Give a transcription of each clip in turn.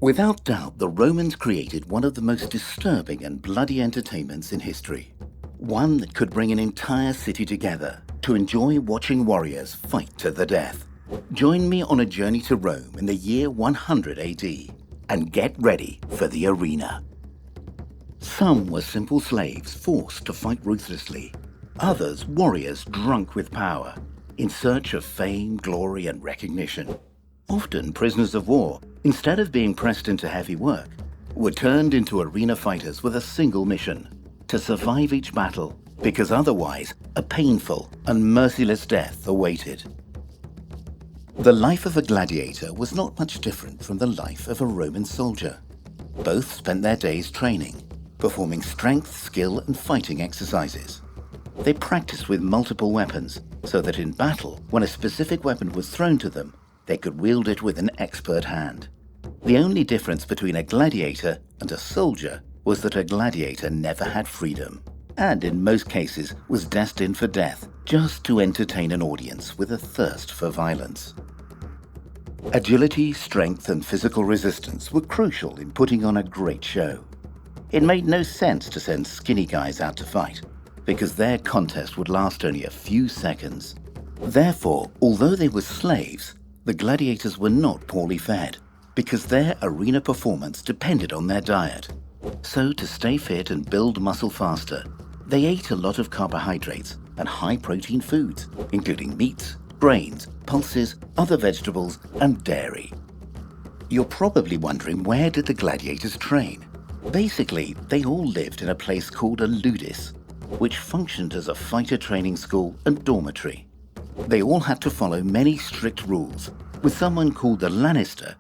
Without doubt, the Romans created one of the most disturbing and bloody entertainments in history. One that could bring an entire city together to enjoy watching warriors fight to the death. Join me on a journey to Rome in the year 100 AD and get ready for the arena. Some were simple slaves forced to fight ruthlessly. Others, warriors drunk with power, in search of fame, glory, and recognition. Often prisoners of war, instead of being pressed into heavy work, were turned into arena fighters with a single mission: to survive each battle, because otherwise a painful and merciless death awaited. The life of a gladiator was not much different from the life of a Roman soldier. Both spent their days training, performing strength, skill, and fighting exercises. They practiced with multiple weapons, so that in battle, when a specific weapon was thrown to them, they could wield it with an expert hand. The only difference between a gladiator and a soldier was that a gladiator never had freedom, and in most cases was destined for death just to entertain an audience with a thirst for violence. Agility, strength, and physical resistance were crucial in putting on a great show. It made no sense to send skinny guys out to fight, because their contest would last only a few seconds. Therefore, although they were slaves, the gladiators were not poorly fed, because their arena performance depended on their diet. So to stay fit and build muscle faster, they ate a lot of carbohydrates and high-protein foods, including meats, grains, pulses, other vegetables, and dairy. You're probably wondering, where did the gladiators train? Basically, they all lived in a place called a ludus, which functioned as a fighter training school and dormitory. They all had to follow many strict rules, with someone called the Lannister,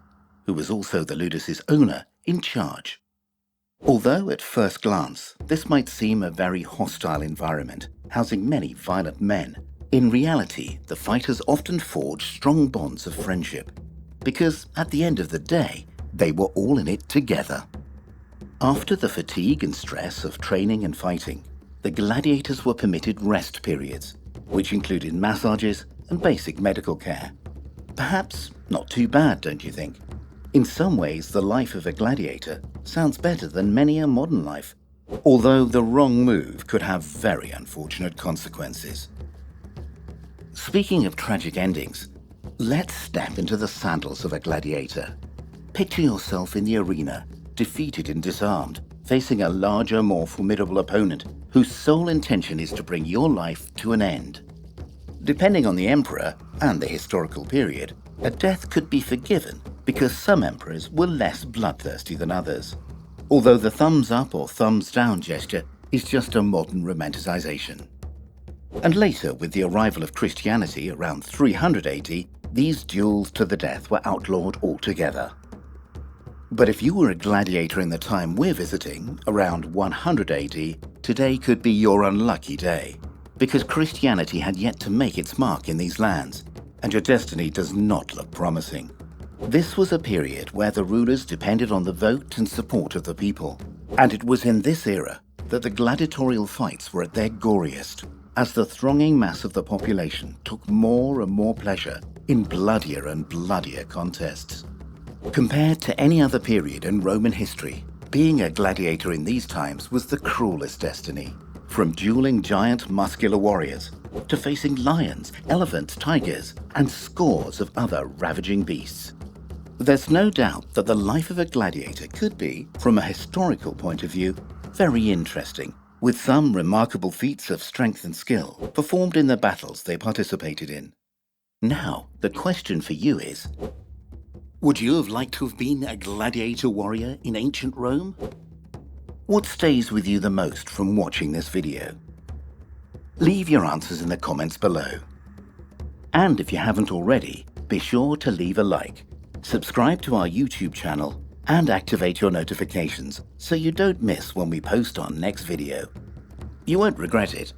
who was also the ludus's owner, in charge. Although at first glance, this might seem a very hostile environment, housing many violent men, in reality, the fighters often forged strong bonds of friendship, because at the end of the day, they were all in it together. After the fatigue and stress of training and fighting, the gladiators were permitted rest periods, which included massages and basic medical care. Perhaps not too bad, don't you think? In some ways, the life of a gladiator sounds better than many a modern life, although the wrong move could have very unfortunate consequences. Speaking of tragic endings, let's step into the sandals of a gladiator. Picture yourself in the arena, defeated and disarmed, facing a larger, more formidable opponent whose sole intention is to bring your life to an end. Depending on the emperor and the historical period, a death could be forgiven because some emperors were less bloodthirsty than others, although the thumbs up or thumbs down gesture is just a modern romanticization. And later, with the arrival of Christianity around 300 AD, these duels to the death were outlawed altogether. But if you were a gladiator in the time we're visiting, around 100 AD, today could be your unlucky day, because Christianity had yet to make its mark in these lands, and your destiny does not look promising. This was a period where the rulers depended on the vote and support of the people, and it was in this era that the gladiatorial fights were at their goriest, as the thronging mass of the population took more and more pleasure in bloodier and bloodier contests. Compared to any other period in Roman history, being a gladiator in these times was the cruelest destiny, from dueling giant muscular warriors to facing lions, elephants, tigers, and scores of other ravaging beasts. There's no doubt that the life of a gladiator could be, from a historical point of view, very interesting, with some remarkable feats of strength and skill performed in the battles they participated in. Now, the question for you is, would you have liked to have been a gladiator warrior in ancient Rome? What stays with you the most from watching this video? Leave your answers in the comments below. And if you haven't already, be sure to leave a like, subscribe to our YouTube channel, and activate your notifications so you don't miss when we post our next video. You won't regret it.